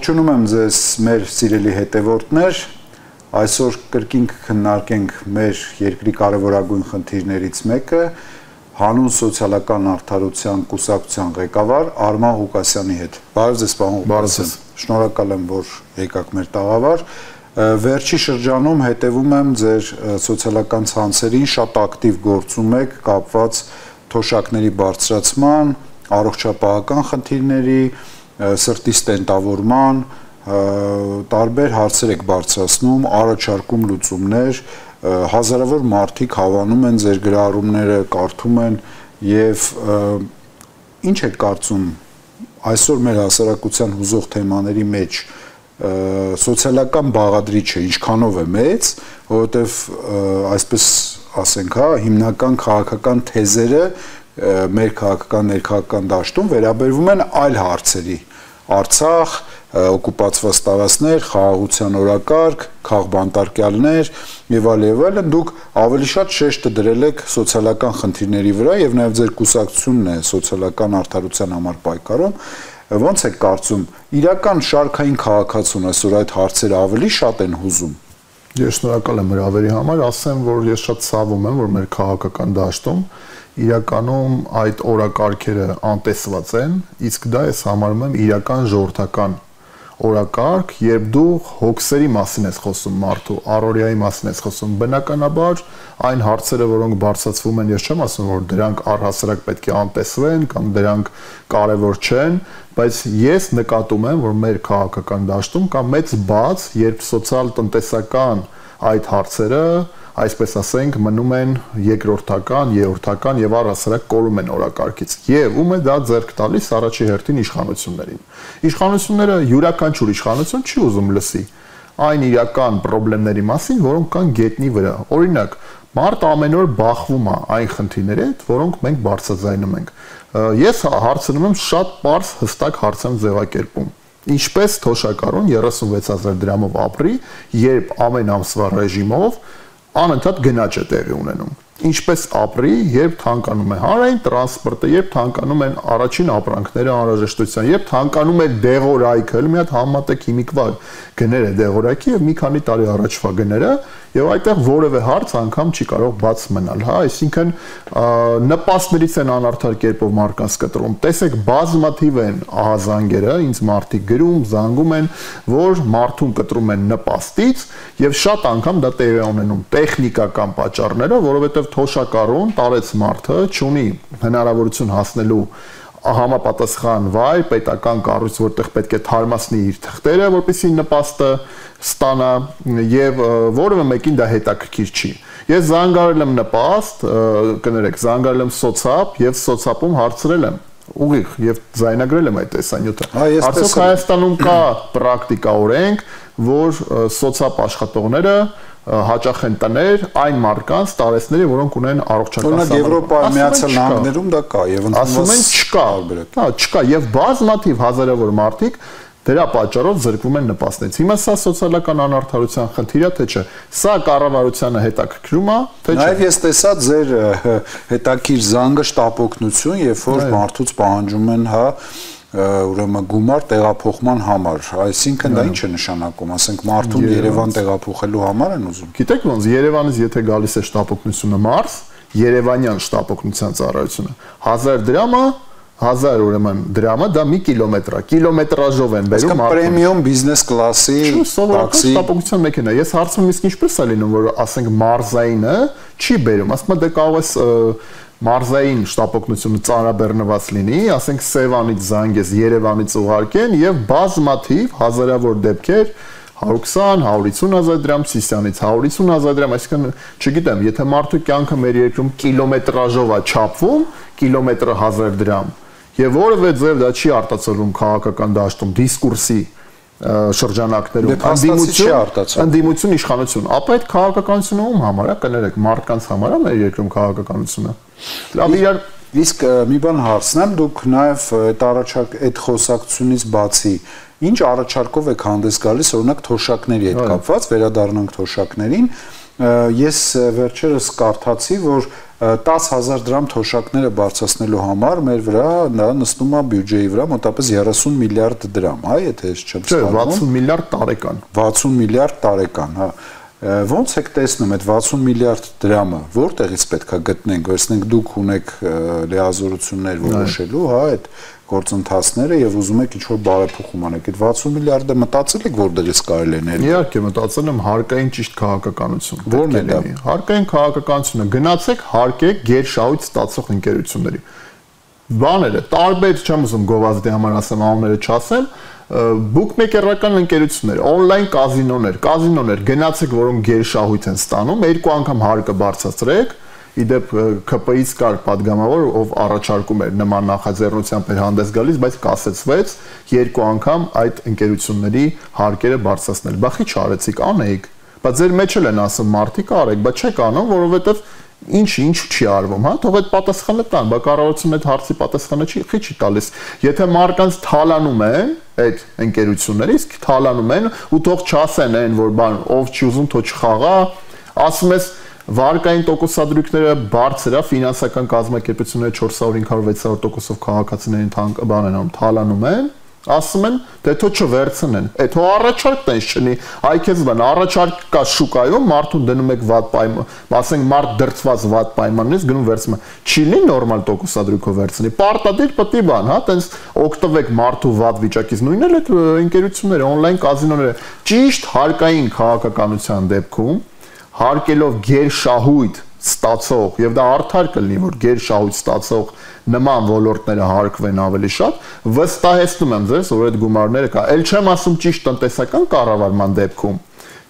Ողջունում եմ ձեզ մեր սիրելի հետևորդներ, այսօր կրկին քննարկենք մեր երկրի կարևորագույն խնդիրներից մեկը, հանուն սոցիալական արդարության կուսակցության ղեկավար Արման Ղուկասյանի հետ։ Բարև ձեզ, պարոն Ղուկասյան, շնորհակալ եմ, որ եկաք մեր տաղավար։ Վերջի շրջանում հետևում եմ ձեր սոցիալական ցանցերին, շատ ակտիվ գործում եք կապված թոշակների բարձրացման, առողջապահական խնդիրների, սրտի ստենտավորման, տարբեր հարցեր եք բարձրացնում, առաջարկում լուծումներ, հազարավոր մարդիկ հավանում են ձեր գրառումները, կարդում են եւ ինչ եք կարծում այսօր մեր հասարակության հուզող թեմաների մեջ սոցիալական բաղադրիչը ինչքանով է մեծ, որովհետեւ այսպես ասենք, հա, հիմնական քաղաքական թեզերը մեր քաղաքական ներքաղաքական դաշտում վերաբերվում են այլ հարցերի, Արցախ, օկուպացված տարածքներ, խաղաղության օրակարգ, քաղբանտարկյալներ եւ այլն, դուք ավելի շատ շեշտը դրել եք սոցիալական խնդիրների վրա եւ նաեւ ձեր կուսակցությունն է սոցիալական արդարության համար պայքարում, ո՞նց եք կարծում, իրական շարքային քաղաքացուն այսօր այդ հարցերը ավելի շատ են հուզում։ Ես շնորհակալ եմ հրավերի համար, ասեմ, որ ես շատ ցավում եմ, որ մեր քաղաքական դաշտում իրականում այդ օրակարգերը անտեսված են, իսկ դա ես համարում եմ իրական ժողովրդական օրակարգ, երբ դու հոգսերի մասին ես խոսում մարդու, առօրյայի մասին ես խոսում, բնականաբար այն հարցերը, որոնք բարձրացվում են, ես չեմ ասում, որ դրանք առհասարակ պետք է անտեսվեն կամ դրանք կարևոր չեն, բայց ես նկատում եմ, որ մեր քաղաքական դաշտում կա մեծ բաց, երբ սոցիալ-տնտեսական այդ հարցերը, այսպես ասենք, մնում են երկրորդական, երրորդական եւ առհասարակ կորում են օրակարգից։ Եվ ում է դա ձեռք տալիս առաջի հերթին իշխանություններին։ Իշխանությունները յուրաքանչյուր իշխանություն չի ուզում լսի այն իրական խնդիրների մասին, որոնք կան գետնի վրա։ Օրինակ, մարդ ամեն օր բախվում է այն խնդիրների հետ, որոնք մենք բարձրաձայնում ենք։ Ես հարցնում եմ շատ պարզ, հստակ հարց եմ ձևակերպում։ Ինչպես թոշակառուն 36000 դրամով ապրի, երբ ամեն ամսվա ռեժիմով անընդհատ գնաճ է տեղի ունենում։ Ինչպես ապրի, երբ թանկանում է հանրային տրանսպորտը, երբ թանկանում են առաջին ապրանքները անհրաժեշտության, երբ թանկանում է դեղորայքը, մի հատ համատեք հիմիկվա գները դեղորայքի եւ մի քանի տարի առաջվա գները, եւ այդտեղ որևէ հարց անգամ չի կարող բաց մնալ, հա, այսինքն նպաստներից են անարդար կերպով մարդկանց կտրում։ Տեսեք, բազմաթիվ են ահազանգերը, ինձ մարդիկ գրում, զանգում են, որ մարդուն կտրում են նպաստից եւ շատ անգամ դա տեղի ունենում տեխնիկական պատճառներով, որովհետեւ թոշակառուն տարեց մարդը չունի հնարավորություն հասնելու համապատասխան վայր, պետական կառույց, որտեղ պետք է թարմացնի իր թղթերը, որպեսզի նպաստը ստանա եւ որևէ մեկին դա հետաքրքիր չի։ Ես զանգարել եմ նպաստ, կներեք, զանգարել եմ սոցապ եւ սոցապում հարցրել եմ ուղիղ եւ զայնագրել եմ այդ տեսանյութը։ Արդյոք Հայաստանում կա պրակտիկա օրենք, որ սոցապ աշխատողները հաճախ են տներ այն մարդկանց տարեցների, որոնք ունեն առողջական սահմաններ։ Եվրոպայի Միացյալ Նահանգներում դա կա եւ ասում են չկա, հա, չկա եւ բազմաթիվ հազարավոր մարդիկ դրա պատճառով զրկվում են նպաստներից։ Հիմա սա սոցիալական անարդարության խնդիր է, թե չէ։ Սա կառավարությանը հետաքրքրում է, թե չէ։ Նաեւ ես տեսա ձեր հետաքրքիր զանգը շտապօգնություն, երբ որ մարդուց պահանջում են, հա, ուրեմն գումար տեղափոխման համար, այսինքն դա ինչ է նշանակում, ասենք մարդուն Երևան տեղափոխելու համար են ուզում։ Գիտեք ոնց Երևանից եթե գալիս է շտապօգնությունը մարզ, Երևանյան շտապօգնության ծառայությունը 1000 դրամը 1000 ուրեմն դրամը դա մի կիլոմետր է, կիլոմետրաժով են բերում մարդուն։ Պրեմիում բիզնես կլասի տաքսի շտապօգնության մեքենա։ Ես հարցում եմ, իսկ ինչպես է լինում, որ ասենք մարզայինը չի բերում, ասում եմ դե կարող ես մարզային շտապօգնությունը ծանրաբեռնված լինի, ասենք Սևանից զանգես, Երևանից ուղարկեն եւ բազմաթիվ հազարավոր դեպքեր 120, 150,000 դրամ, Սիսյանից 150,000 դրամ, այսինքն չգիտեմ, եթե մարդու կյանքը մեր երկրում կիլոմետրաժով է չափվում, կիլոմետրը 1000 դրամ, եւ որևէ ձև դա չի արտացոլվում քաղաքական դաշտում, դիսկուրսի շրջանակներում, ընդդիմություն իշխանություն, ապա այդ քաղաքականությունը ում համար է, կներեք, մարդկանց համար է մեր երկրում քաղաքականությունը։ Լավ, իրար իսկ մի բան հարցնեմ, դուք նաեւ այդ խոսակցությունից բացի ինչ առաջարկով եք հանդես գալիս, օրինակ թոշակների հետ կապված, վերադառնանք թոշակներին, ես վերջերս կարդացի, որ 10,000 դրամ թոշակները բարձրացնելու համար մեր վրա դա նստում է բյուջեի վրա մոտավորապես 30 միլիարդ դրամ, հա, եթե ես չեմ սխալվում։ 60 միլիարդ տարեկան։ 60 միլիարդ տարեկան, հա։ Ոնց եք տեսնում այդ 60 միլիարդ դրամը, որտեղից պետք է գտնենք, վերցնենք դուք ունեք լիազորություններ որոշելու, հա, այդ գործընթացները եւ ուզում եք ինչ-որ բարեփոխում անեք, այդ 60 միլիարդը մտածել եք որտեղից կարելի է ներդրել։ Իհարկե մտածել եմ հարկային ճիշտ քաղաքականություն։ Որն է դա։ Հարկային քաղաքականությունը գնացեք հարկեք գերշահույթ ստացող ընկերությունների։ Բաները տարբեր չեմ ուզում գովազդի համար ասեմ անունները չասեմ, բուկմեյքերական ընկերություններ, on-line կազինոներ, գնացեք որոնք գերշահույթ են ստանում, երկու անգամ հարկը բարձրացրեք, իդեպ ԿՊ-ից կար падգամավոր, ով առաջարկում էր նման նախաձեռնությամբ էր հանդես գալիս, բայց կասեցվեց երկու անգամ այդ ընկերությունների հարկերը բարձրացնել։ Բա խի չարեցիք, անեիք, բայց ձեր մեջ էլ են ասում մարդիկ արեք, բայց չեք անում, որովհետև ինչ չի արվում, հա, թող այդ պատասխանը տան, բա կառավարությունը այդ հարցի պատասխանը չի տալիս։ Եթե մարդկանց թալանում են այդ ընկերությունները, իսկ թալանում են ու թող չասեն այն, որ բան ով չի ուզում, թող չխաղա, ասում ես վարկային տոկոսադրույքները բարձր է, ֆինանսական կազմակերպությունները 400, 500, 600%-ով քաղաքացիներին բան են անում, թալանում են, ասում են, դե թող չվերցնեն, թող առաջարկ տենց չնի, այ քեզ բան, առաջարկ կա շուկայում, մարդուն դնում եք վատ պայման, ասենք մարդ դրծված վատ պայմաններից գնում վերցնում է, չի լինի նորմալ տոկոսադրույքով վերցնի, պարտադիր պետք է բան, հա, տենց օգտվեք մարդու վատ վիճակից, նույնն էլ այդ ընկերությունները, on-line կազինոները, ճիշտ հարկային քաղաքականության դեպքում հարկելով գերշահույթ ստացող եւ դա արդար կլինի որ գերշահույթ ստացող նման ոլորտները հարկվեն ավելի շատ վստահեցնում եմ ձեզ որ այդ գումարները կա ել չեմ ասում ճիշտ տնտեսական կառավարման դեպքում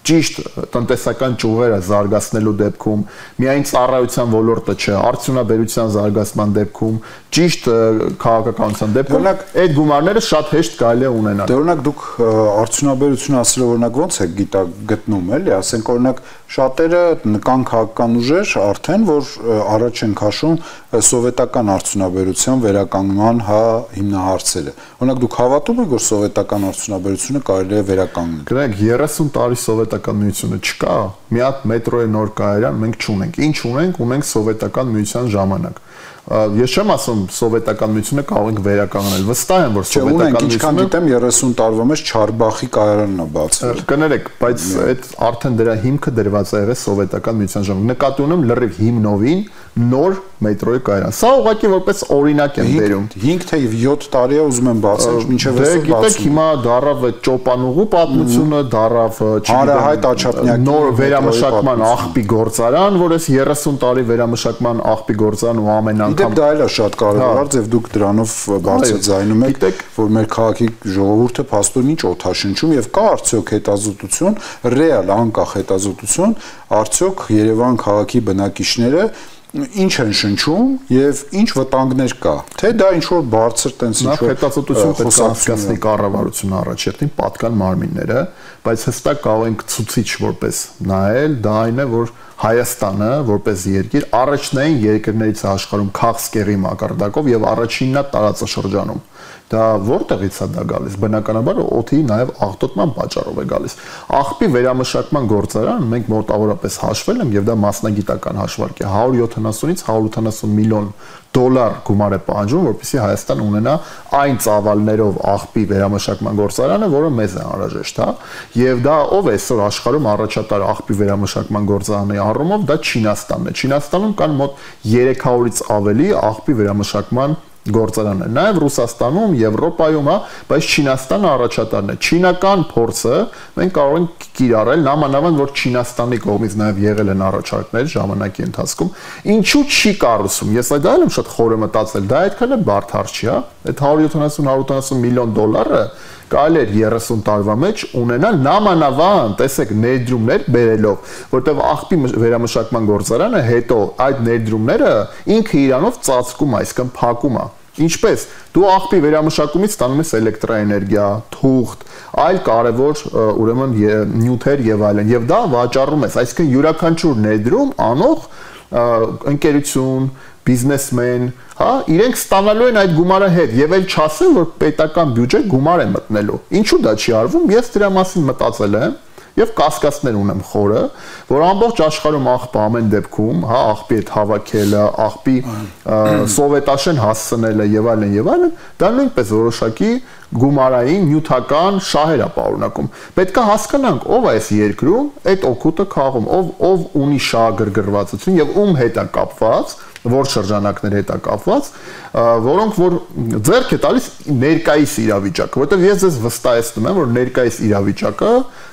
ճիշտ տնտեսական ճյուղերը զարգացնելու դեպքում միայն ծառայության ոլորտը չէ արդյունաբերության զարգացման դեպքում ճիշտ քաղաքականության դեպքում այդ գումարները շատ հեշտ կարելի է ունենալ դե օրինակ դուք արդյունաբերություն ասել օրինակ ոնց է գտնում էլի ասենք օրինակ շատերը կան քաղաքական ուժեր արդեն որ առաջ են քաշում սովետական արդյունաբերության վերականգնման հիմնահարցերը օրինակ դուք հավատում եք որ սովետական արդյունաբերությունը կարելի է վերականգնել գրեք 30 տարի սովետական միությունը չկա մի հատ մետրոյի նոր կայարան մենք չունենք ինչ ունենք սովետական միության ժամանակ ես չեմ ասում սովետական միությունը կարող ենք վերականգնել վստահ եմ որ սովետական միությունը ինչքան գիտեմ 30 տարվա մեջ Չարբախի կայարանն է բացվել կներեք բայց այդ արդեն դրա հիմքը դրված է եղել սովետական միության ժամանակ նկատի ունեմ լրիվ հիմնովին նոր մետրոյի կայարան սա ուղղակի որպես օրինակ եմ բերում 5 թե 7 տարի է ուզում եմ բացել մինչև այսօր բացում գիտեք հիմա դարավ այդ ճոպանուղու պատմությունը դարավ Հանրահայտ Աչափնյակի նոր վերամշակման աղբի գործարան որ այս 30 տարի վերամշակման աղբի գործարան ու ամեն Իդեպ դա էլ է շատ կարևոր ձև դուք դրանով բարձրաձայնում եք որ մեր քաղաքի ժողովուրդը փաստորեն ինչ օթաշնչում եւ կա արդյոք հետազոտություն ռեալ անկախ հետազոտություն արդյոք Երևան քաղաքի բնակիչները ինչ են շնչում եւ ինչ վտանգներ կա թե դա ինչ որ բարձր տենց ինչ որ հետազոտություն պետք է անցկացնի կառավարությունը առաջերտին պատկան մարմինները բայց հստակ կարող ենք ցուցիչ որպես նայել դա այն է որ Հայաստանը որպես երկիր առաջնային երկրներից աշխարհում քաղցկեղի մակարդակով եւ առաջինն է տարածաշրջանում դա որտեղից է դա գալիս բնականաբար օդի նաեւ աղտոտման պատճառով է գալիս աղբի վերամշակման գործարան մենք մոտավորապես հաշվել եմ եւ դա մասնագիտական հաշվարկ է 170-ից 180 միլիոն դոլար գումար է պահանջում որպեսզի Հայաստանը ունենա այն ծավալներով աղբի վերամշակման գործարանը որը մեզ է անհրաժեշտ հա եւ դա ով է այսօր աշխարհում առաջատար աղբի վերամշակման գործարանի առումով դա Չինաստանն է Չինաստանում կան մոտ 300-ից ավելի աղբի վերամշակման գործարաններ նաև Ռուսաստանում, Եվրոպայում, հա, բայց Չինաստանը առաջատարն է։ Չինական փորձը մենք կարող ենք կիրառել նամանավան որ Չինաստանի կողմից նաև եղել են առաջարկներ ժամանակի ընթացքում։ Ինչու չի կառուցում։ Ես այդ այլում շատ խորը մտածել, դա այդքան է բարդ հարց չի, հա։ Այդ 170-180 միլիոն դոլարը կարելի էր 30 տարվա մեջ ունենալ նամանավան, տեսեք, ներդրումներ բերելով, որտեղ աղբի վերամշակման գործարանը հետո այդ ներդրումները ինքը իրանով ծածկում է, այսինքն փակում է։ Ինչպես դու աղբի վերամշակումից ստանում ես էլեկտրաէներգիա, թուղթ, այլ կարևոր ուրեմն նյութեր եւ այլն, եւ դա վաճառում ես, այսինքն յուրաքանչյուր ներդրում անող ընկերություն, բիզնեսմեն, հա, իրենք ստանալու են այդ գումարը հետ եւ էլ չասեն որ պետական բյուջե գումար է մտնելու։ Ինչու դա չի արվում։ Ես դրա մասին մտածել եմ եւ կասկածներ ունեմ խորը, որ ամբողջ աշխարհում աղբը ամեն դեպքում, հա, աղբի հետ հավաքելը, աղբի սովետաշեն հասցնելը եւ այլն, դա նույնպես որոշակի գումարային նյութական շահեր է պարունակում։ Պետք է հասկանանք ով է այս երկրում այդ օգուտը քաղում, ով ունի շահագրգռվածություն եւ ում հետ է կապված, որ շրջանակներ հետ է կապված, որոնք որ ձեռք է տալիս ներկայիս իրավիճակը, որովհետեւ ես ձեզ վստահեցնում եմ, որ ներկայիս իրավիճակը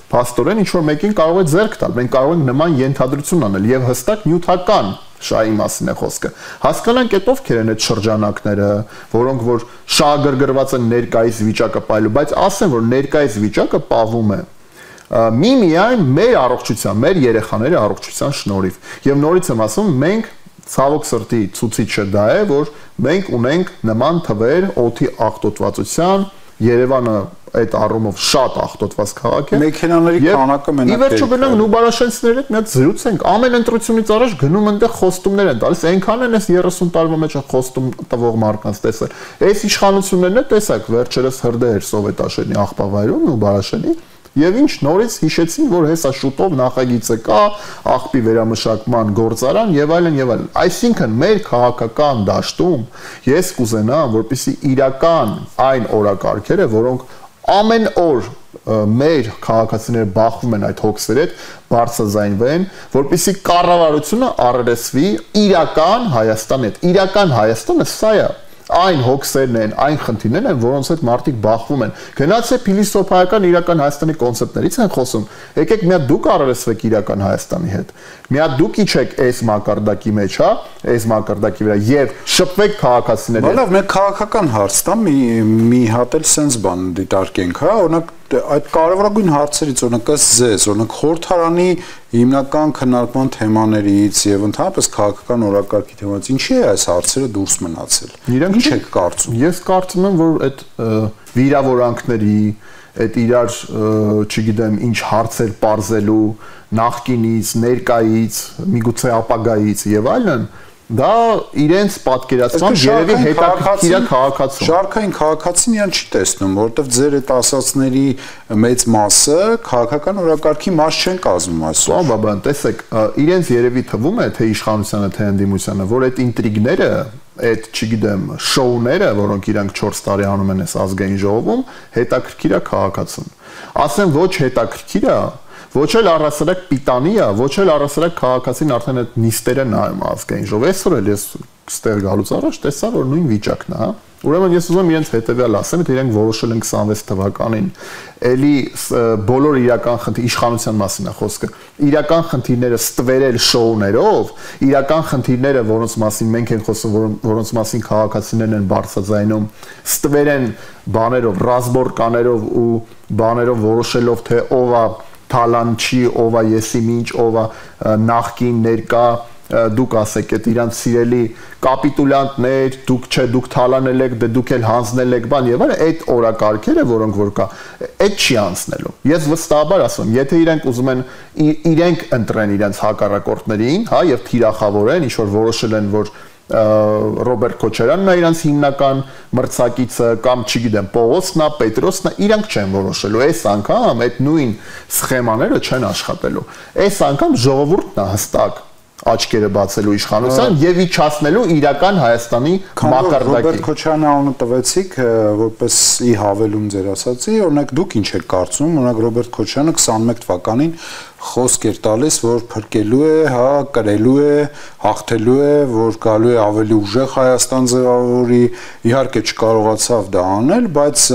փաստորեն ինչ որ մեկին կարող է ձեռք տալ։ Մենք կարող ենք նման ենթադրություն անել եւ հստակ նյութական շահի մասին է խոսքը։ Հասկանանք այդ ովքեր են այդ շրջանակները, որոնք որ շահագրգռված են ներկայիս վիճակը պայելու, բայց ասեմ, որ ներկայիս վիճակը պահվում է միայն մեր առողջության, մեր երեխաների առողջության շնորհիվ։ Եվ նորից եմ ասում, մենք ցավոք սրտի ցուցիչը դա է, որ մենք ունենք նման թվեր օդի աղտոտվածության, Երևանը այդ առումով շատ աղտոտված քաղաք է։ Մեքենաների քանակը մենակ։ Ի վերջո գնանք Նուբարաշենցների հետ մի հատ զրուցենք, ամեն ընտրությունից առաջ գնում այնտեղ խոստումներ են տալիս, այնքան են այս 30 տարվա մեջ խոստում տվող մարդկանց տեսել։ Այս իշխանություններն է տեսակ վերջերս հրդեհ էր սովետաշենի աղբավայրում Նուբարաշենի։ Եվ ինչ նորից հիշեցին, որ հեսա շուտով նախագիծը կա, աղբի վերամշակման գործարան եւ այլն։ Այսինքն մեր քաղաքական դաշտում ես կուզենամ, որպեսզի իրական այն օրակարգերը, որոնք ամեն օր մեր քաղաքացիները բախվում են այդ հոգսերի հետ, բարձրաձայնվեն, որպեսզի կառավարությունը առերեսվի իրական Հայաստանի հետ։ Իրական Հայաստանը սա է։ Այն հոգսերն են, այն խնդիրներն են, որոնց հետ մարդիկ բախվում են։ Գնացե փիլիսոփայական իրական Հայաստանի կոնցեպտներից են խոսում։ Եկեք մի հատ դուք առերեսվեք իրական Հայաստանի հետ։ Մի հատ դուք իջեք այս մակարդակի մեջ, հա, այս մակարդակի վրա եւ շփվեք քաղաքացիների հետ։ Լավ, մենք քաղաքական հարց տա մի հատ էլ sense բան դիտարկենք, հա, օրինակ այդ կարևորագույն հարցերից օրինակ ձեզ, օրինակ խորհրդարանի հիմնական քննարկման թեմաներից եւ ընդհանրապես քաղաքական օրակարգի թեմաներից ինչի է այս հարցերը դուրս մնացել։ Ինչ եք կարծում։ Ես կարծում եմ, որ այդ վիրավորանքների, այդ իրար, չգիտեմ, ինչ հարցեր բարձելու նախկինից, ներկայից, միգուցե ապագայից եւ այլն, դա իրենց պատկերացման երևի հետաքրքիր է քաղաքացուն։ Շարքային քաղաքացին իրան չի տեսնում, որովհետև ձեր այդ ասացների մեծ մասը քաղաքական օրակարգի մաս չեն կազմում այսօր։ Բաբան, տեսեք, իրենց երևի թվում է թե իշխանությանը, թե ընդդիմությանը, որ այդ ինտրիգները, այդ, չգիտեմ, շոուները, որոնք իրանք 4 տարի անում են այս ազգային ժողովում, հետաքրքիր է քաղաքացուն։ Ասեմ ոչ հետաքրքիր է, ոչ էլ առասարակ պիտանի է, ոչ էլ առասարակ քաղաքացին արդեն այդ նիստերը նայում ազգային ժողով։ Այսօր էլ ես ստեղ գալուց առաջ տեսա, որ նույն վիճակն է, հա։ Ուրեմն ես ուզում եմ իրենց հետևյալ ասեմ, թե իրենք որոշել են 26 թվականին էլի բոլոր իրական խնդիր իշխանության մասին է խոսքը, իրական խնդիրները ստվերել շոուներով, իրական խնդիրները, որոնց մասին մենք ենք խոսում, որոնց մասին քաղաքացիներն են բարձրաձայնում, ստվերեն բաներով, ռազմորկաներով ու բաներով որոշելով, թե ով է թալանչի, ով է եսի մինչ, ով է նախկին ներկա, դուք ասեք, այդ իրանց սիրելի կապիտուլյանտներ, դուք թալանել եք, դուք էլ հանձնել եք, բան եւ այլն, այդ օրակարգերը, որոնք որ կա, այդ չի անցնելու։ Ես վստահաբար ասում, եթե իրենք ուզում են իրենք ընտրեն իրենց հակառակորդներին, հա, եւ թիրախավորեն, ինչ որ որոշել են, որ Ռոբերտ Քոչարյանն է իրանց հիմնական մրցակիցը կամ չգիտեմ Պողոսն է, Պետրոսն է, իրանք չեն որոշելու։ Այս անգամ այդ նույն սխեմաները չեն աշխատելու։ Այս անգամ ժողովուրդն է հստակ աչքերը բացելու իշխանության եւ իջացնելու իրական Հայաստանի մակարդակին։ Ռոբերտ Քոչարյանի անունը տվեցիք, որպես ի հավելում ձեր ասացի, օրինակ դուք ինչ եք կարծում, օրինակ Ռոբերտ Քոչարյանը 21 թվականին խոսք էր տալիս, որ փրկելու է, հա, կրելու է, հաղթելու է, որ գալու է ավելի ուժեղ Հայաստան ձևավորի, իհարկե չկարողացավ դա անել, բայց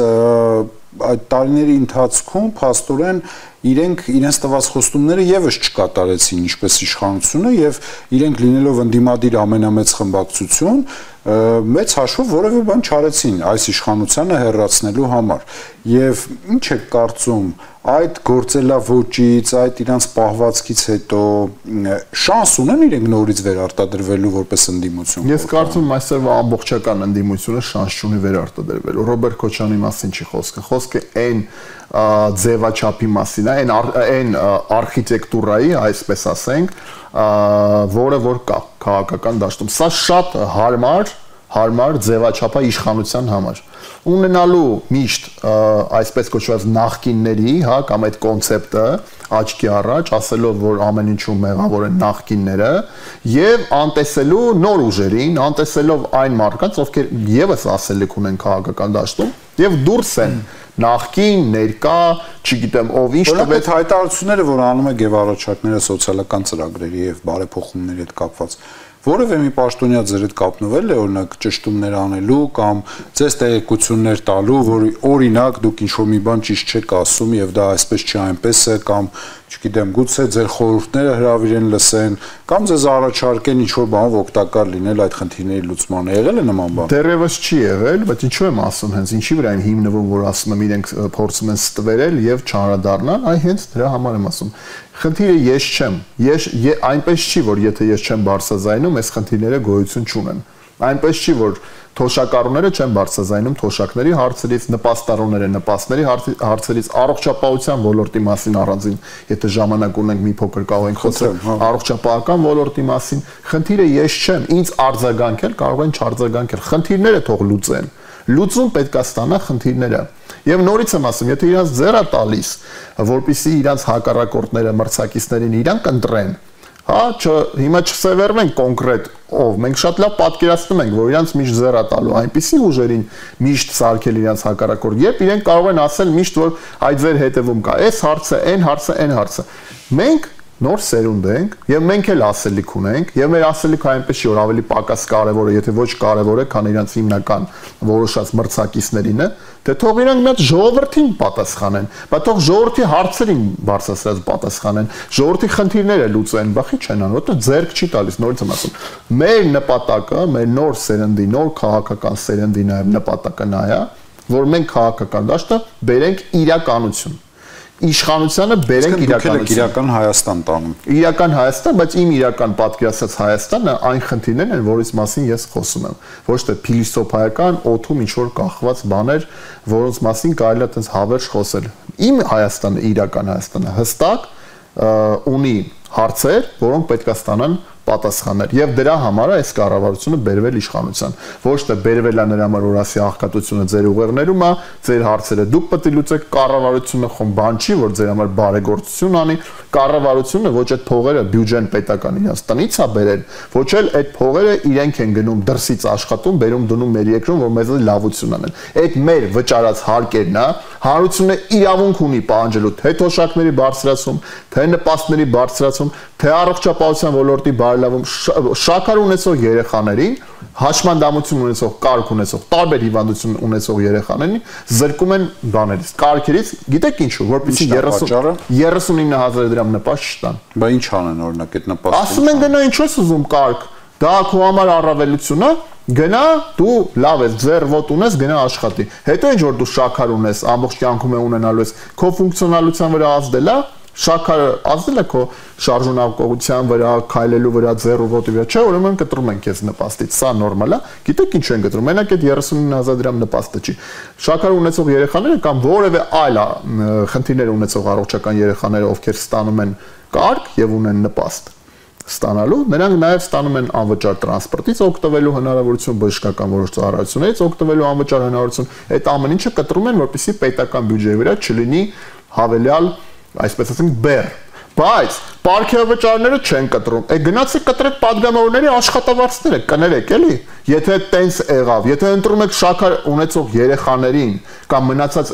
այդ տարիների ընթացքում փաստորեն իրենց տված խոստումները եւս չկատարեցին ինչպես իշխանությունը եւ իրենք լինելով ընդդիմադիր ամենամեծ խմբակցություն մեծ հաշվով որևէ բան չարեցին այս իշխանությանը հեռացնելու համար եւ ինչ է կարծում այդ գործելավոճից այդ իրանց պահվածքից հետո շանս ունեն իրենք նորից վերարտադրվելու որպես ընդդիմություն։ Ես կարծում եմ այսօրվա ամբողջական ընդդիմությունը շանս չունի վերարտադրվելու։ Ռոբերտ Քոչարյանի մասին չի խոսքը։ Խոսքը այն ձևաչափի մասին է, այն արխիտեկտուրայի, այսպես ասենք, որը որ կա քաղաքական դաշտում։ Սա շատ հարմար հարմար ձևաչափա իշխանության համար։ Ունենալու միշտ այսպես կոչված նախկինների, հա, կամ այդ կոնցեպտը աչքի առաջ, ասելով, որ ամեն ինչում մեղավոր են նախկինները, եւ անտեսելու նոր ուժերին, անտեսելով այն մարդկանց, ովքեր եւս ասելիք ունեն քաղաքական դաշտում, եւ դուրս են նախկին, ներկա, չգիտեմ, ով ինչ տվեց հայտարարությունները, որ անում է գևառաչակները սոցիալական ծրագրերի եւ բարեփոխումների հետ կապված, որևէ մի պաշտոնյա ձեր հետ կապնվել է, օրինակ ճշտումներ անելու կամ ձեզ տեղեկություններ տալու, որ օրինակ դուք ինչ-որ մի բան ճիշտ չեք ասում եւ դա այսպես չի այնպես է, կամ չգիտեմ, գուցե ձեր խորհուրդները հրավիրեն լսեն, կամ ձեզ առաջարկեն ինչ-որ բանով օգտակար լինել այդ խնդիրների լուծմանը։ Եղել է նման բան։ Դեռևս չի եղել, բայց ինչու եմ ասում, հենց ինչի վրա են հիմնվում, որ ասում եմ իրենք փորձում են ստվերել եւ չարադառնալ, այ հենց դրա համար եմ ասում։ Խնդիրը ես չեմ, այնպես չի, որ եթե ես չեմ բարձրաձայնում, այս խնդիրները գոյություն չունեն։ Այնպես չի, որ թոշակառուները չեն բարձրաձայնում թոշակների հարցերից, նպաստառուները նպաստների հարցերից, առողջապահության ոլորտի մասին առանձին, եթե ժամանակ ունենք մի փոքր կարող ենք խոսել առողջապահական ոլորտի մասին։ Խնդիրը ես չեմ, ինձ արձագանքել կարող են չարձագանքել։ Խնդիրները թող լուծեն։ Լուծում պետք է ստանա խնդիրները։ Եվ նորից եմ ասում, եթե իրանց ձեռ է տալիս, որպեսզի իրանց հակառակորդները, մրցակիցներին իրանք ընտրեն, հա, հիմա չսևեռվենք կոնկրետ ով, մենք շատ լավ պատկերացնում ենք, որ իրանց միշտ ձեռ է տալու այնպիսի ուժերին միշտ սարքել իրանց հակառակորդ, երբ իրենք կարող են ասել միշտ, որ այ ձեր հետևում կա այս հարցը, այն հարցը, այն հարցը։ Մենք նոր սերունդ ենք եւ մենք էլ ասելիք ունենք եւ մեր ասելիքը այնպես չի որ ավելի պակաս կարեւոր է, եթե ոչ կարեւոր է, քան իրանց հիմնական որոշած մրցակիցներին է, թե թող իրանք մի հատ ժողովրդին պատասխանեն, բայց թող ժողովրդի հարցերին բարձրացած պատասխանեն, ժողովրդի խնդիրները լուծեն, բախի չեն անում, որտեղ ձեռք չի տալիս, նորից եմ ասում։ Մեր նպատակը, մեր նոր սերնդի, նոր քաղաքական սերնդի նաեւ նպատակը նա է, որ մենք քաղաքական դաշտը բերենք իրականություն։ Իշխանությանը բերենք իրականություն։ Իրական Հայաստան տանում։ Իրական Հայաստան, բայց իմ իրական պատկերացած Հայաստանը այն խնդիրներն են, որից մասին ես խոսում եմ։ Ոչ թե փիլիսոփայական օդում ինչ որ կախված բաներ, որոնց մասին կարելի է այդպես հավերժ խոսել։ Իմ Հայաստանը, իրական Հայաստանը հստակ ունի հարցեր, որոնք պետք է ստանան պատասխաններ եւ դրա համար է այս կառավարությունը բերվել իշխանության ոչ թե բերվել է նրա համար որ ասի աղքատությունը ձեր ուղեղներում է ձեր հարցերը դուք պետք է լուծեք կառավարությունը խոմ բան չի որ ձեր համար բարեգործություն անի կառավարությունը ոչ այդ փողերը բյուջեն պետական իրաց տնից է բերել ոչ էլ այդ փողերը իրենք են գնում դրսից աշխատում բերում դնում մեր երկրում որ մեզ լավություն անեն այդ մեր վճարած հարկերն է հանրությունը իրավունք ունի պահանջելու թե թոշակների բարձրացում թե նպաստների բարձրացում թե առողջապահության ոլորտի բարելավում շաքար ունեցող երեխաներին հաշմանդամություն ունեցող կարգ ունեցող տարբեր հիվանդություն ունեցող երեխաներին զրկում են բաներից կարգերից գիտեք ինչու որպեսզի 39000 դրամ նպաստ չտան բա ինչ անեն օրինակ այդ նպաստը ասում են գնա ինչ ես ուզում կարգ դա քո համար առավելություն է գնա դու լավ ես ձեր ոտ ունես գնա աշխատի հետո ինչ որ դու շաքար ունես ամբողջ կյանքում ունենալու ես քո ֆունկցիոնալության վրա ազդել է շաքարը ազդել է քո շարժունակողության վրա, քայլելու վրա, ձեռու ոտի վրա, չէ, ուրեմն կտրում են քեզ նպաստից, սա նորմալ է։ Գիտեք ինչ են կտրում, մենակ այդ 39000 դրամ նպաստը չի։ Շաքար ունեցող երեխաները կամ որևէ այլ խնդիրներ ունեցող առողջական երեխաները, ովքեր ստանում են կարգ եւ ունեն նպաստ ստանալու, նրանք նաեւ ստանում են անվճար տրանսպորտից օգտվելու հնարավորություն, բժշկական որոշ ծառայություններից օգտվելու անվճար հնարավորություն։ Այդ ամեն ինչը կտրում են, որպեսզի պետական բյուջեի վրա չլինի հավելյալ այսպես ասենք բեր բայց պարգևավճարները չեն կտրում գնացեք կտրեք падգամավորների աշխատավարձները կներեք էլի եթե տենց եղավ եթե ընտրում եք շաքար ունեցող երեխաներին կամ մնացած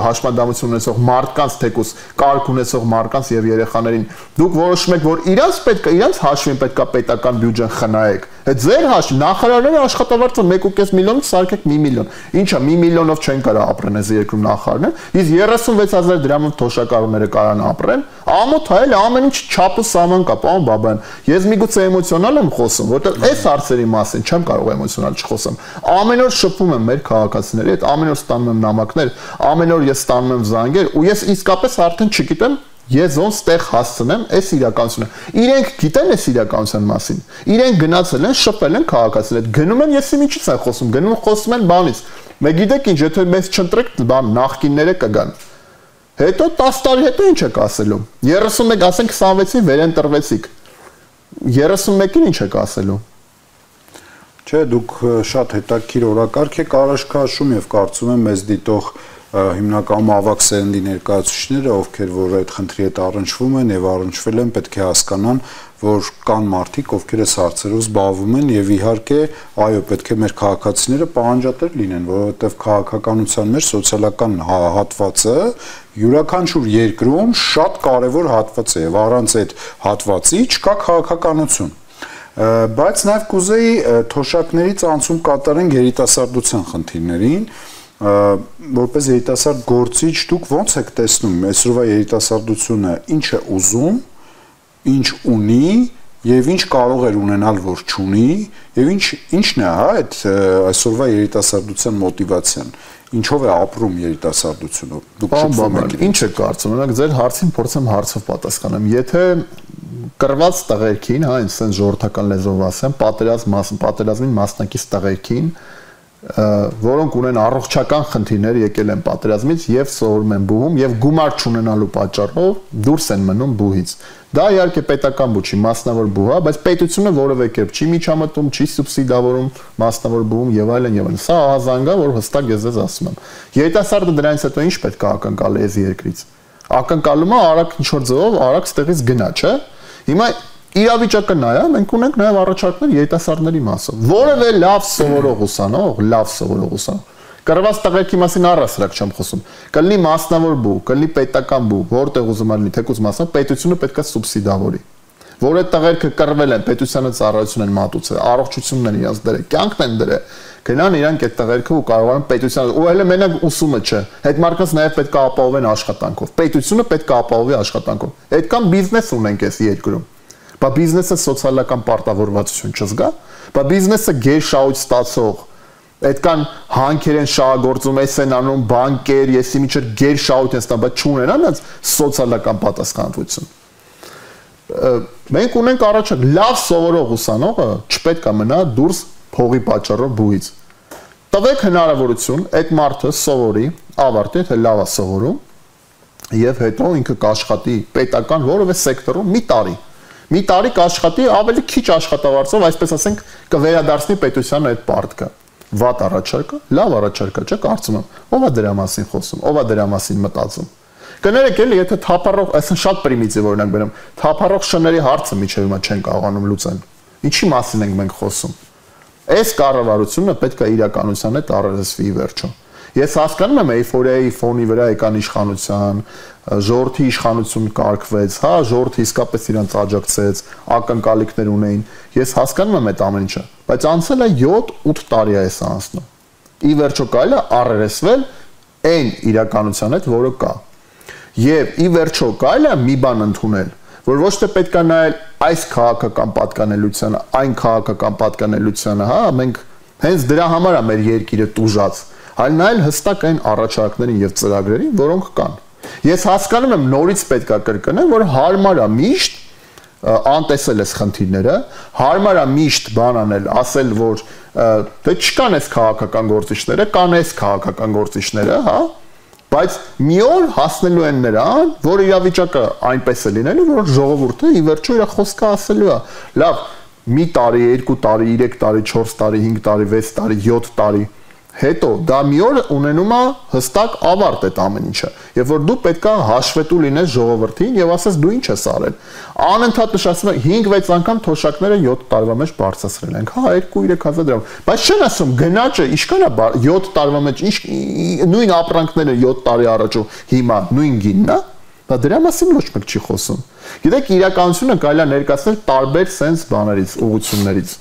հաշմանդամություն ունեցող մարդկանց թեկուս կարգ ունեցող մարդկանց եւ երեխաներին դուք որոշում եք որ իրանց հաշվին պետքա պետական բյուջեն խնայեք այդ ձեր հաշվի նախարարները աշխատավարձը 1.5 միլիոնից սարքեք 1 միլիոն ինչա 1 միլիոնով չեն կարող ապրեն այս երկրում նախարարները իսկ 36000 դրամով թոշակառուները կարան ապրեն ամոթ է էլ ամեն ինչ չափը սահման կա պարոն Բաբայան ես միգուցե էմոցիոնալ եմ խոսում որտեղ այս հարցերի մասին չեմ կարող էմոցիոնալ չխոսեմ ամեն օր շփվում եմ մեր քաղաքացիների հետ ամեն օր ստանում եմ նամակներ ամեն օր ես ստանում եմ զանգեր ու ես իսկապես արդեն չգիտեմ ես ոնց տեղ հասցնեմ այս իրականությունը իրենք գիտեն այս իրականության մասին իրենք գնացել են շփվել են քաղաքացիների հետ գնում են ես ինչից եմ խոսում գնում խոսում են բանից մեկ գիտեք ինչ եթե մեզ չընտրեք բան նախկինները կգան հետո 10 տարի հետո ինչ եք ասելու 31 ասենք 26-ին վեր ընտրվեցիք 31-ին ինչ եք ասելու Չէ, դուք շատ հետաքրքիր օրակարգ եք առաջ քաշում եւ կարծում եմ մեզ դիտող հիմնականում ավակ սերնդի ներկայացուցիչները, ովքեր որ այդ խնդրի հետ առնչվում են եւ առնչվել են, պետք է հասկանան, որ կան մարդիկ, ովքեր այս հարցերով զբաղվում են եւ իհարկե, այո, պետք է մեր քաղաքացիները պահանջատեր լինեն, որովհետեւ քաղաքականության մեր սոցիալական հատվածը յուրաքանչյուր երկրում շատ կարեւոր հատված է եւ առանց այդ հատվածի չկա քաղաքականություն։ Բայց նաեւ կուզեի թոշակներից անցում կատարենք երիտասարդության խնդիրներին, որպես երիտասարդ գործիչ դուք ո՞նց եք տեսնում այսօրվա երիտասարդությունը ինչ է ուզում, ինչ ունի եւ ինչ կարող էր ունենալ, որ չունի եւ ինչն է, հա, այդ այսօրվա երիտասարդության մոտիվացիան, ինչով է ապրում երիտասարդությունը։ Դուք շփվում եք։ Ինչ եք կարծում, օրինակ ձեր հարցին փորձեմ հարցով պատասխանեմ։ Եթե կրված տղերքին, հա, ինձ ժողովրդական լեզվով ասեմ, պատերազմին մասնակից տղերքին, որոնք ունեն առողջական խնդիրներ, եկել են պատերազմից եւ սովորում են բուհում եւ գումար չունենալու պատճառով դուրս են մնում բուհից։ Դա իհարկե պետական բուհ չի, մասնավոր բուհ է, բայց պետությունը որևէ կերպ չի միջամտում, չի սուբսիդավորում մասնավոր բուհում եւ այլն եւ այլն։ Սա ահազանգ է, որ հստակ ես ձեզ ասում եմ։ Երիտասարդը դրանից հետո ինչ պետք է ակնկալի այս երկրից։ Ակնկալում է արագ ինչ որ ձևով արագ ստեղից գնա, չէ՞։ Հիմա իրավիճակը նայա, մենք ունենք նաև առաջարկներ երիտասարդների մասով։ Որևէ լավ սովորող ուսանող, կրված տղերքի մասին առհասարակ չեմ խոսում։ Կլինի մասնավոր բուհ, կլինի պետական բուհ, որտեղ ուզում ալնի թեկուզ մասնավոր, պետությունը պետք է սուբսիդավորի։ Որ այդ տղերքը կռվել են, պետությանը ծառայություն են մատուցել, առողջությունն են իրաց դրել, կյանքն են դրել, գնան իրանք այդ տղերքը ու կարողան պետությանը, ու հələ մենակ ուսումը չէ։ Այդ մարդկանց նաև պետք է ապահովեն աշխատանքով։ Պետությունը պետք է ապահովի աշխատանքով։ Այդքան բիզնես ունենք այս երկրում։ Բա բիզնեսը սոցիալական պարտավորվածություն չզգա, բա բիզնեսը գերշահույթ ստացող, այդքան հանքեր են շահագործում, էս են անում բանկեր, եսի միջեր գերշահույթ են ստանում, բայց չունենան այդ սոցիալական պատասխանատվություն։ Մենք ունենք առաջարկ, լավ սովորող ուսանողը չպետք է մնա դուրս փողի պատճառով բուհից։ Տվեք հնարավորություն այդ մարդը սովորի, ավարտի, թե լավ է սովորում, եւ հետո ինքը կաշխատի պետական որևէ սեկտորում մի տարի կաշխատի ավելի քիչ աշխատավարձով, այսպես ասենք, կվերադարձնի պետության այդ պարտքը։ Վատ առաջարկը, լավ առաջարկը չէ, կարծում եմ։ Ո՞վ է դրա մասին խոսում, ո՞վ է դրա մասին մտածում։ Կներեք էլի, եթե թափառող, այսինքն շատ պրիմիտիվ օրինակ բերեմ, թափառող շների հարցը միջև հիմա չեն կարողանում լուծեն։ Ինչի մասին ենք մենք խոսում։ Այս կառավարությունը պետք է իրականության հետ առերեսվի վերջո։ Ես հասկանում եմ էյֆորիայի ֆոնի վրա եկան իշխանության, ժողովրդի իշխանություն կարգվեց, հա, ժողովրդը իսկապես իրանց աջակցեց, ակնկալիքներ ունեին։ Ես հասկանում եմ այդ ամեն ինչը, բայց անցել է 7-8 տարի է այս անցնում։ Ի վերջո կարելի է առերեսվել այն իրականության հետ, որը կա։ Եվ ի վերջո կարելի է մի բան ընդունել, որ ոչ թե պետք է նայել այս քաղաքական պատկանելությանը, այն քաղաքական պատկանելությանը, հա, մենք հենց դրա համար է մեր երկիրը տուժած, այլ նայել հստակ այն առաջարկներին եւ ծրագրերին, որոնք կան։ Ես հասկանում եմ նորից պետք է կրկնեմ, որ հարմար է միշտ անտեսել այս խնդիրները, հարմար է միշտ բան անել, ասել, որ դե չկան այս քաղաքական գործիչները, կան այս քաղաքական գործիչները, հա, բայց մի օր հասնելու են նրան, որ իրավիճակը այնպես է լինելու, որ ժողովուրդը ի վերջո իր խոսքը ասելու է։ Լավ, մի տարի, 2 տարի, 3 տարի, 4 տարի, 5 տարի, 6 տարի, 7 տարի հետո դա մի օր ունենում է հստակ ավարտ այդ ամեն ինչը, եւ որ դու պետքա հաշվետու լինես ժողովրդին եւ ասես դու ինչ ես արել։ Անընդհատ նշացնում է 5-6 անգամ թոշակները 7 տարվա մեջ բարձրացրել ենք, հա 2-3000 դրամ, բայց չեն ասում գնաճը ինչքան է 7 տարվա մեջ, նույն ապրանքները 7 տարի առաջ ու հիմա նույն գինն է, դա դրա մասին ոչ մեկ չի խոսում։ Գիտեք, իրականությունը կարելի է ներկայացնել տարբեր սենս բաներից, ուղղություններից,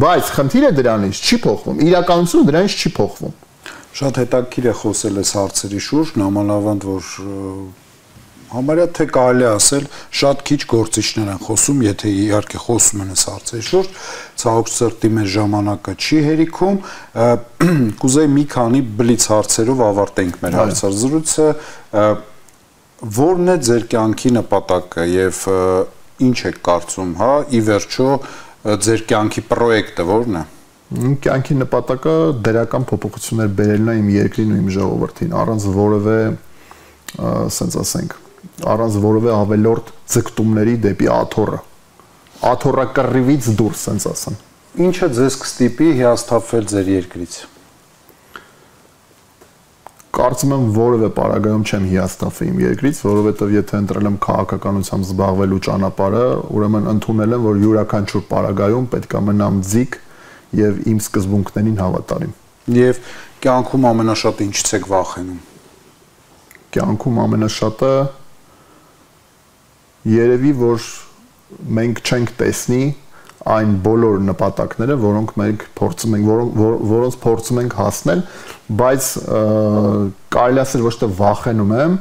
բայց խնդիրը դրանից չի փոխվում, իրականությունը դրանից չի փոխվում։ Շատ հետաքրքիր է խոսել այս հարցերի շուրջ, նամանավանդ որ համարյա թե կարելի է ասել, շատ քիչ գործիչներ են խոսում, եթե իհարկե խոսում են այս հարցերի շուրջ, ցավոք սրտի մեր ժամանակը չի հերիքում, կուզեի մի քանի բլից հարցերով ավարտենք մեր հարցազրույցը, որն է ձեր կյանքի նպատակը եւ ինչ եք կարծում, հա, ի վերջո ձեր կյանքի պրոյեկտը որն է։ Կյանքի նպատակը դրական փոփոխություններ բերելն է իմ երկրին ու իմ ժողովրդին, առանց որևէ, ասենք ասենք, առանց որևէ ավելորդ ձգտումների դեպի աթոռը։ Աթոռակռիվից դուրս, ասենք ասեմ։ Ինչը ձեզ կստիպի հիասթափվել ձեր երկրից։ Կարծում եմ որևէ պարագայում չեմ հիասթափվի իմ երկրից, որովհետև եթե ընտրել եմ քաղաքականությամբ զբաղվելու ճանապարհը, ուրեմն ընդունել եմ, որ յուրաքանչյուր պարագայում պետք է մնամ ձիգ եւ իմ սկզբունքներին հավատարիմ։ Եվ կյանքում ամենաշատ ինչից եք վախենում։ Կյանքում ամենաշատը երևի որ մենք չենք տեսնի այն բոլոր նպատակները, որոնք մենք փորձում ենք, որոնց փորձում ենք հասնել, բայց կարելի ասել ոչ թե վախենում եմ,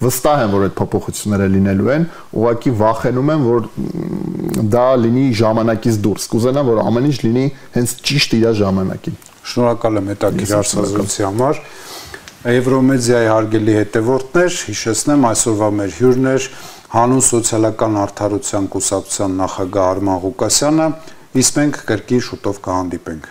վստահ եմ, որ այդ փոփոխությունները լինելու են, ուղղակի վախենում եմ, որ դա լինի ժամանակից դուրս, կուզենամ, որ ամեն ինչ լինի հենց ճիշտ իր ժամանակին։ Շնորհակալ եմ հետաքրքիր հարցազրույցի համար։ Եվրոմեդիայի հարգելի հետևորդներ, հիշեցնեմ, այսօրվա մեր հյուրն էր Հանուն սոցիալական արդարության կուսակցության նախագահ Արման Ղուկասյանը, իսկ մենք կրկին շուտով կհանդիպենք։